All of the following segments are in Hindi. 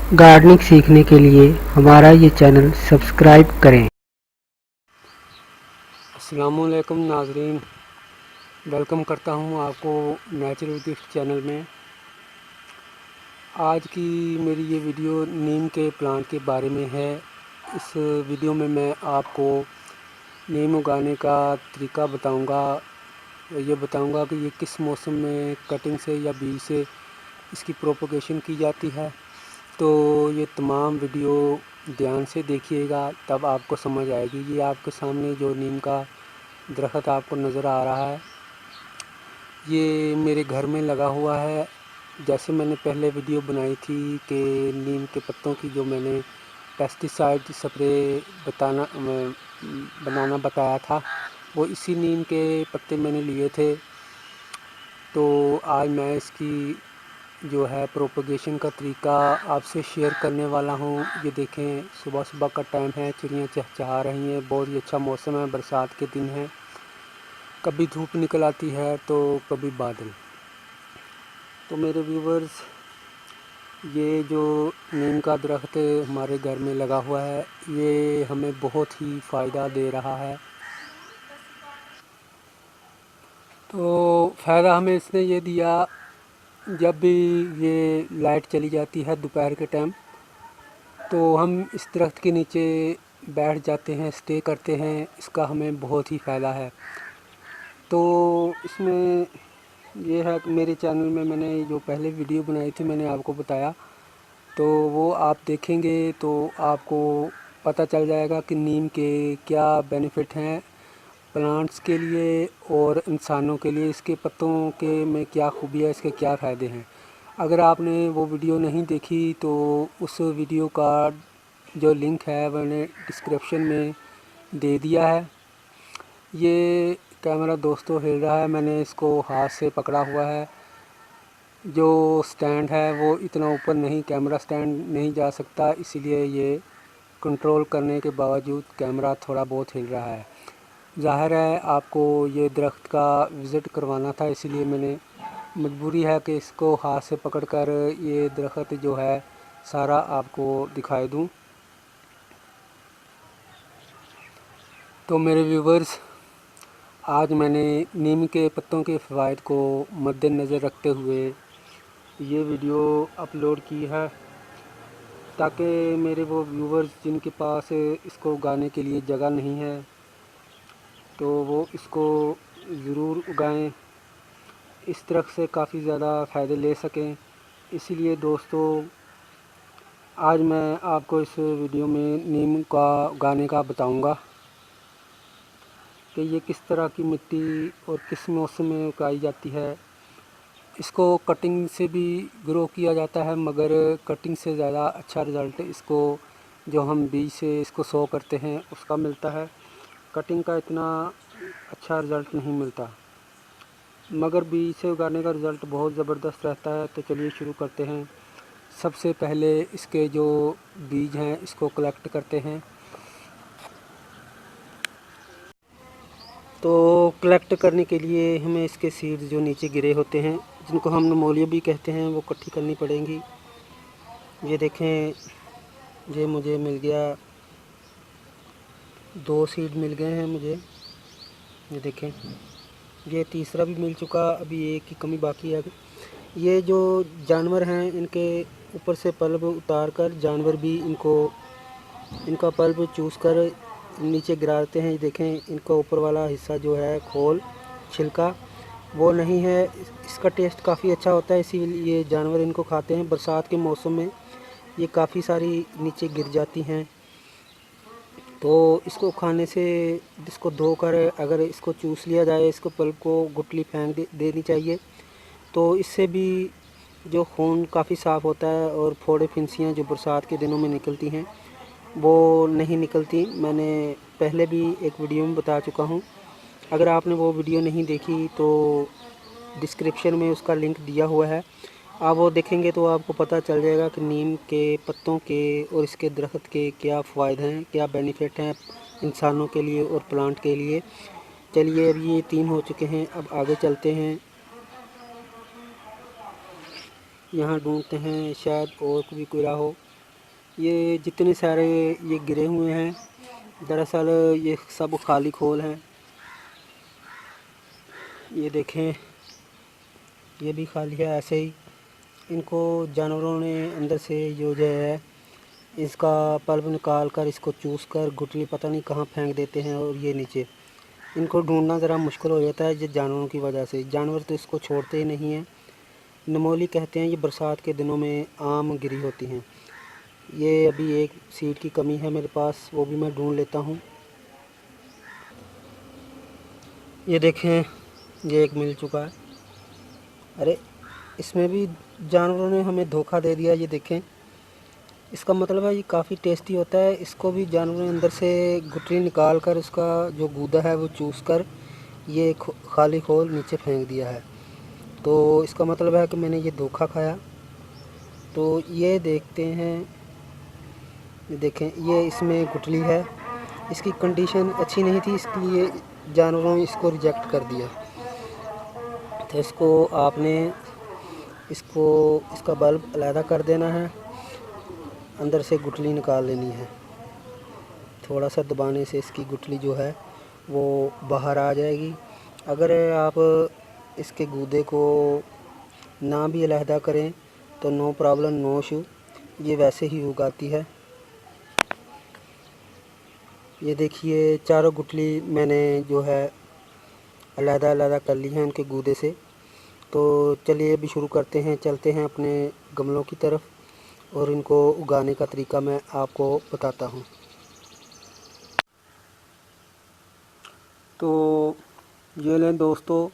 गार्डनिंग सीखने के लिए हमारा ये चैनल सब्सक्राइब करें। अस्सलामुअलैकुम नाज़रीन, वेलकम करता हूँ आपको नेचुरल गिफ्ट चैनल में। आज की मेरी ये वीडियो नीम के प्लांट के बारे में है। इस वीडियो में मैं आपको नीम उगाने का तरीका बताऊँगा। ये बताऊँगा कि ये किस मौसम में कटिंग से या बीज से इसकी प्रोपगेशन की जाती है। तो ये तमाम वीडियो ध्यान से देखिएगा, तब आपको समझ आएगी। ये आपके सामने जो नीम का दरख्त आपको नज़र आ रहा है, ये मेरे घर में लगा हुआ है। जैसे मैंने पहले वीडियो बनाई थी कि नीम के पत्तों की जो मैंने पेस्टिसाइड स्प्रे बनाना बताया था, वो इसी नीम के पत्ते मैंने लिए थे। तो आज मैं इसकी जो है प्रोपगेशन का तरीका आपसे शेयर करने वाला हूँ। ये देखें, सुबह सुबह का टाइम है, चिड़ियाँ चहचहा रही हैं, बहुत ही अच्छा मौसम है, बरसात के दिन है। कभी धूप निकल आती है तो कभी बादल। तो मेरे व्यूवर्स, ये जो नीम का दरख्त हमारे घर में लगा हुआ है, ये हमें बहुत ही फ़ायदा दे रहा है। तो फ़ायदा हमें इसने ये दिया, जब भी ये लाइट चली जाती है दोपहर के टाइम, तो हम इस दरख्त के नीचे बैठ जाते हैं, स्टे करते हैं। इसका हमें बहुत ही फ़ायदा है। तो इसमें ये है कि मेरे चैनल में मैंने जो पहले वीडियो बनाई थी, मैंने आपको बताया, तो वो आप देखेंगे तो आपको पता चल जाएगा कि नीम के क्या बेनिफिट हैं प्लांट्स के लिए और इंसानों के लिए। इसके पत्तों के में क्या खूबी है, इसके क्या फ़ायदे हैं। अगर आपने वो वीडियो नहीं देखी तो उस वीडियो का जो लिंक है मैंने डिस्क्रिप्शन में दे दिया है। ये कैमरा दोस्तों हिल रहा है, मैंने इसको हाथ से पकड़ा हुआ है। जो स्टैंड है वो इतना ऊपर नहीं, कैमरा स्टैंड नहीं जा सकता, इसीलिए ये कंट्रोल करने के बावजूद कैमरा थोड़ा बहुत हिल रहा है। ज़ाहिर है आपको ये दरख्त का विज़िट करवाना था, इसीलिए मैंने मजबूरी है कि इसको हाथ से पकड़कर ये दरख्त जो है सारा आपको दिखाई दूं। तो मेरे व्यूवर्स, आज मैंने नीम के पत्तों के फ़वाइद को मद्देनज़र रखते हुए ये वीडियो अपलोड की है, ताकि मेरे वो व्यूवर्स जिनके पास इसको उगाने के लिए जगह नहीं है, तो वो इसको ज़रूर उगाएं। इस दरख्त से काफ़ी ज़्यादा फ़ायदे ले सकें। इसीलिए दोस्तों, आज मैं आपको इस वीडियो में नीम का उगाने का बताऊंगा कि ये किस तरह की मिट्टी और किस मौसम में उगाई जाती है। इसको कटिंग से भी ग्रो किया जाता है, मगर कटिंग से ज़्यादा अच्छा रिज़ल्ट इसको जो हम बीज से इसको सो करते हैं उसका मिलता है। कटिंग का इतना अच्छा रिज़ल्ट नहीं मिलता, मगर बीज से उगाने का रिज़ल्ट बहुत ज़बरदस्त रहता है। तो चलिए शुरू करते हैं। सबसे पहले इसके जो बीज हैं इसको कलेक्ट करते हैं। तो कलेक्ट करने के लिए हमें इसके सीड्स जो नीचे गिरे होते हैं, जिनको हम नमोलिया भी कहते हैं, वो इकट्ठी करनी पड़ेंगी। ये देखें, ये मुझे मिल गया, 2 सीड मिल गए हैं मुझे। ये देखें, ये तीसरा भी मिल चुका, अभी एक की कमी बाकी है। ये जो जानवर हैं, इनके ऊपर से पल्ब उतार कर जानवर भी इनका पल्ब चूस कर नीचे गिराते हैं। ये देखें, इनका ऊपर वाला हिस्सा जो है खोल छिलका वो नहीं है। इसका टेस्ट काफ़ी अच्छा होता है, इसीलिए जानवर इनको खाते हैं। बरसात के मौसम में ये काफ़ी सारी नीचे गिर जाती हैं, तो इसको खाने से, इसको धोकर अगर इसको चूस लिया जाए, इसको पल्प को गुठली फेंक देनी चाहिए, तो इससे भी जो खून काफ़ी साफ़ होता है और फोड़े फिंसियाँ जो बरसात के दिनों में निकलती हैं वो नहीं निकलती। मैंने पहले भी एक वीडियो में बता चुका हूँ। अगर आपने वो वीडियो नहीं देखी तो डिस्क्रिप्शन में उसका लिंक दिया हुआ है, आप वो देखेंगे तो आपको पता चल जाएगा कि नीम के पत्तों के और इसके दरख्त के क्या फ़ायदे हैं, क्या बेनिफिट हैं इंसानों के लिए और प्लांट के लिए। चलिए, अब ये 3 हो चुके हैं, अब आगे चलते हैं। यहाँ ढूंढते हैं, शायद और भी कोई रहा हो। ये जितने सारे ये गिरे हुए हैं, दरअसल ये सब खाली खोल हैं। ये देखें, ये भी खाली है ऐसे ही। इनको जानवरों ने अंदर से जो है इसका पल्प निकाल कर इसको चूस कर गुठली पता नहीं कहाँ फेंक देते हैं। और ये नीचे इनको ढूंढना ज़रा मुश्किल हो जाता है ये जानवरों की वजह से। जानवर तो इसको छोड़ते ही नहीं हैं। नमोली कहते हैं, ये बरसात के दिनों में आम गिरी होती हैं। ये अभी एक सीड की कमी है मेरे पास, वो भी मैं ढूंढ लेता हूँ। ये देखें, ये एक मिल चुका है। अरे इसमें भी जानवरों ने हमें धोखा दे दिया। ये देखें, इसका मतलब है ये काफ़ी टेस्टी होता है। इसको भी जानवरों ने अंदर से गुठली निकाल कर उसका जो गूदा है वो चूस कर ये खाली खोल नीचे फेंक दिया है। तो इसका मतलब है कि मैंने ये धोखा खाया। तो ये देखते हैं, ये देखें, ये इसमें गुठली है। इसकी कंडीशन अच्छी नहीं थी, इसलिए जानवरों ने इसको रिजेक्ट कर दिया। तो इसको आपने इसका बल्ब अलहदा कर देना है, अंदर से गुठली निकाल लेनी है। थोड़ा सा दबाने से इसकी गुठली जो है वो बाहर आ जाएगी। अगर आप इसके गूदे को ना भी अलहदा करें तो नो प्रॉब्लम, नो इशू, ये वैसे ही उगाती है। ये देखिए, चारों गुठली मैंने जो है अलहदा कर ली है उनके गूदे से। तो चलिए अभी शुरू करते हैं, चलते हैं अपने गमलों की तरफ और इनको उगाने का तरीका मैं आपको बताता हूँ। तो ये लें दोस्तों,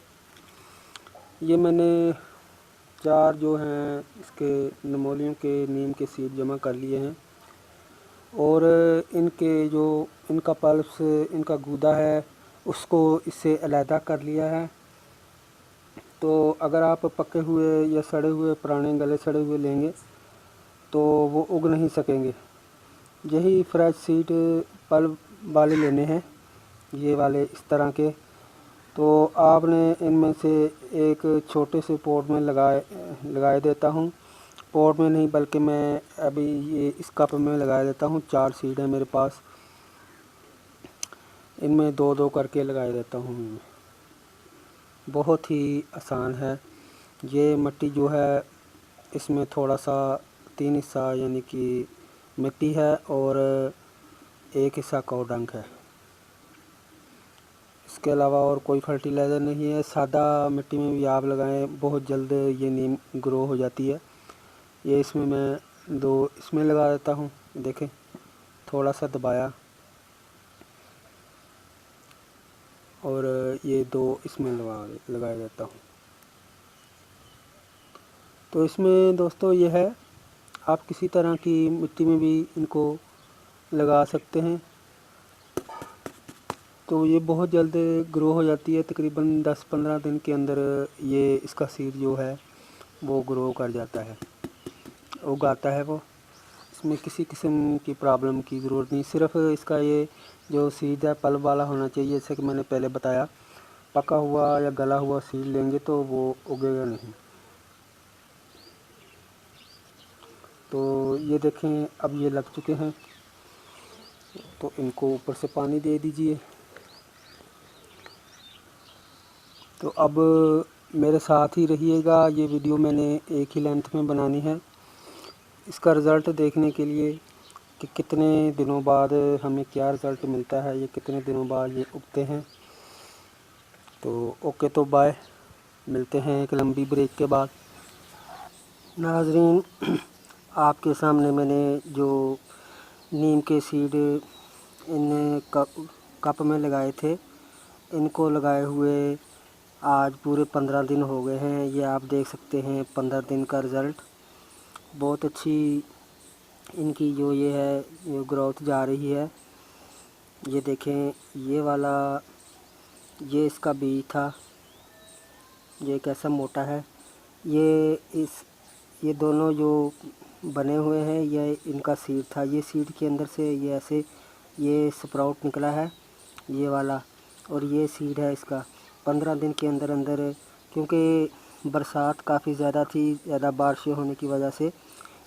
ये मैंने 4 जो हैं इसके नमोलियों के नीम के सीड जमा कर लिए हैं। और इनका पल्प, इनका गूदा है उसको इससे अलहदा कर लिया है। तो अगर आप पके हुए या सड़े हुए पुराने गले सड़े हुए लेंगे तो वो उग नहीं सकेंगे। यही फ्रेश सीड पल्प वाले लेने हैं, ये वाले इस तरह के। तो आपने इनमें से एक छोटे से पॉट में लगाए देता हूँ। पॉट में नहीं बल्कि मैं अभी ये इस कप में लगा देता हूँ। 4 सीड है मेरे पास, इनमें 2-2 करके लगा देता हूँ। बहुत ही आसान है। ये मिट्टी जो है इसमें थोड़ा सा 3 हिस्सा यानी कि मिट्टी है और 1 हिस्सा कौडंग है। इसके अलावा और कोई फर्टिलाइज़र नहीं है। सादा मिट्टी में भी आप लगाएं, बहुत जल्द ये नीम ग्रो हो जाती है। ये इसमें मैं 2 इसमें लगा देता हूँ। देखें, थोड़ा सा दबाया और ये 2 इसमें लगा देता हूँ। तो इसमें दोस्तों ये है, आप किसी तरह की मिट्टी में भी इनको लगा सकते हैं। तो ये बहुत जल्द ग्रो हो जाती है। तकरीबन 10-15 दिन के अंदर ये इसका सीड जो है वो ग्रो कर जाता है, उगाता है वो। इसमें किसी किस्म की प्रॉब्लम की ज़रूरत नहीं, सिर्फ इसका ये जो सीड है पल्प वाला होना चाहिए। जैसे कि मैंने पहले बताया, पका हुआ या गला हुआ सीड लेंगे तो वो उगेगा नहीं। तो ये देखें, अब ये लग चुके हैं, तो इनको ऊपर से पानी दे दीजिए। तो अब मेरे साथ ही रहिएगा। ये वीडियो मैंने एक ही लेंथ में बनानी है। इसका रिज़ल्ट देखने के लिए कि कितने दिनों बाद हमें क्या रिज़ल्ट मिलता है, ये कितने दिनों बाद ये उगते हैं। तो ओके, तो बाय, मिलते हैं एक लंबी ब्रेक के बाद। नाज़रीन, आपके सामने मैंने जो नीम के सीड इन कप में लगाए थे, इनको लगाए हुए आज पूरे 15 दिन हो गए हैं। ये आप देख सकते हैं 15 दिन का रिज़ल्ट। बहुत अच्छी इनकी जो ये है ये ग्रोथ जा रही है। ये देखें, ये वाला ये इसका बीज था, ये कैसा मोटा है। ये दोनों जो बने हुए हैं ये इनका सीड था। ये सीड के अंदर से ये ऐसे ये स्प्राउट निकला है, ये वाला। और ये सीड है इसका। 15 दिन के अंदर अंदर, क्योंकि बरसात काफ़ी ज़्यादा थी, ज़्यादा बारिशें होने की वजह से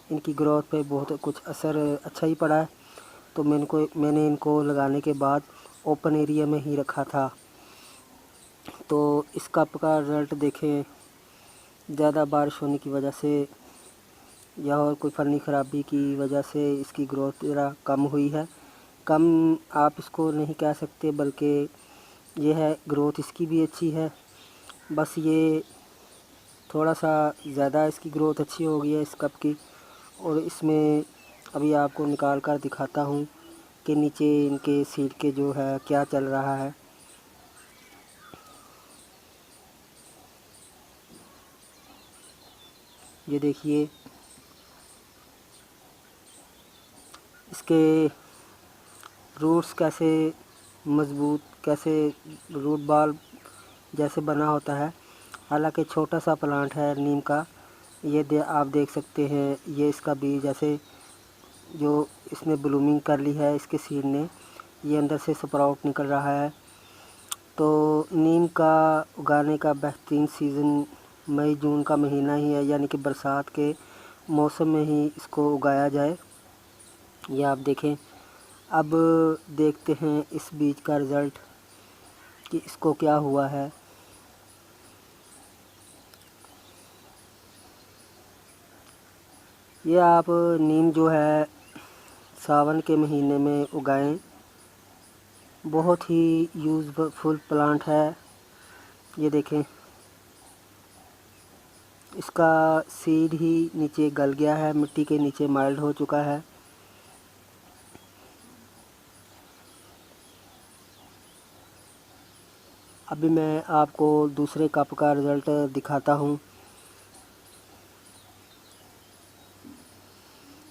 इनकी ग्रोथ पे बहुत कुछ असर अच्छा ही पड़ा है। तो मैंने इनको लगाने के बाद ओपन एरिया में ही रखा था। तो इस कप का रिज़ल्ट देखें, ज़्यादा बारिश होने की वजह से या और कोई फनी ख़राबी की वजह से इसकी ग्रोथ ज़रा कम हुई है। कम आप इसको नहीं कह सकते, बल्कि ये है ग्रोथ इसकी भी अच्छी है। बस ये थोड़ा सा ज़्यादा इसकी ग्रोथ अच्छी हो गई है इस कप की। और इसमें अभी आपको निकाल कर दिखाता हूँ कि नीचे इनके सीड के जो है क्या चल रहा है। ये देखिए इसके रूट्स कैसे मज़बूत, कैसे रूट बॉल जैसे बना होता है। हालांकि छोटा सा प्लांट है नीम का। ये आप देख सकते हैं, ये इसका बीज जैसे जो इसने ब्लूमिंग कर ली है इसके सीड ने, ये अंदर से स्प्राउट निकल रहा है। तो नीम का उगाने का बेहतरीन सीज़न मई जून का महीना ही है, यानी कि बरसात के मौसम में ही इसको उगाया जाए। ये आप देखें। अब देखते हैं इस बीज का रिज़ल्ट कि इसको क्या हुआ है। ये आप नीम जो है सावन के महीने में उगाएं, बहुत ही यूज़फुल प्लांट है। ये देखें, इसका सीड ही नीचे गल गया है, मिट्टी के नीचे माइल्ड हो चुका है। अभी मैं आपको दूसरे कप का रिज़ल्ट दिखाता हूँ।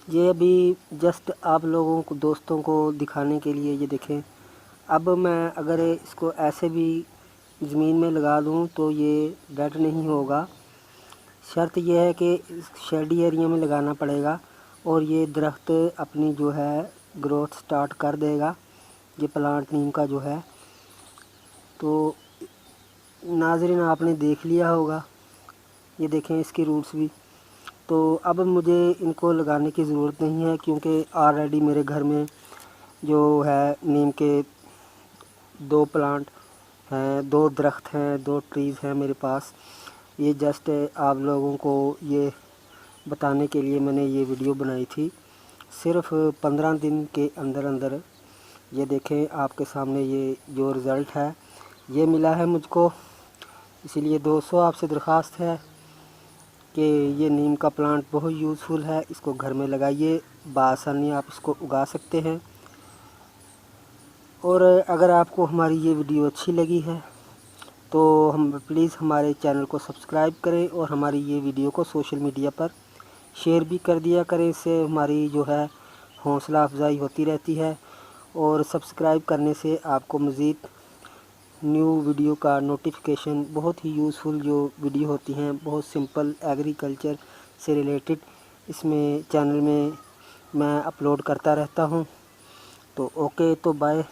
ये अभी जस्ट आप लोगों को, दोस्तों को दिखाने के लिए। ये देखें, अब मैं अगर इसको ऐसे भी ज़मीन में लगा दूँ तो ये डेड नहीं होगा। शर्त यह है कि शेडी एरिया में लगाना पड़ेगा और ये दरख्त अपनी जो है ग्रोथ स्टार्ट कर देगा, ये प्लांट नीम का जो है। तो नाज़रीन आपने देख लिया होगा, ये देखें इसकी रूट्स भी। तो अब मुझे इनको लगाने की ज़रूरत नहीं है, क्योंकि ऑलरेडी मेरे घर में जो है नीम के 2 प्लांट हैं, 2 दरख्त हैं, 2 ट्रीज़ हैं मेरे पास। ये जस्ट आप लोगों को ये बताने के लिए मैंने ये वीडियो बनाई थी। सिर्फ़ 15 दिन के अंदर अंदर ये देखें आपके सामने ये जो रिज़ल्ट है ये मिला है मुझको। इसीलिए दोस्तों आपसे दरख्वास्त है कि ये नीम का प्लांट बहुत यूज़फुल है, इसको घर में लगाइए, बआसानी आप इसको उगा सकते हैं। और अगर आपको हमारी ये वीडियो अच्छी लगी है तो हम प्लीज़ हमारे चैनल को सब्सक्राइब करें और हमारी ये वीडियो को सोशल मीडिया पर शेयर भी कर दिया करें। इससे हमारी जो है हौसला अफजाई होती रहती है। और सब्सक्राइब करने से आपको मज़ीद न्यू वीडियो का नोटिफिकेशन, बहुत ही यूज़फुल जो वीडियो होती हैं, बहुत सिंपल एग्रीकल्चर से रिलेटेड इसमें चैनल में मैं अपलोड करता रहता हूं। तो ओके, तो बाय।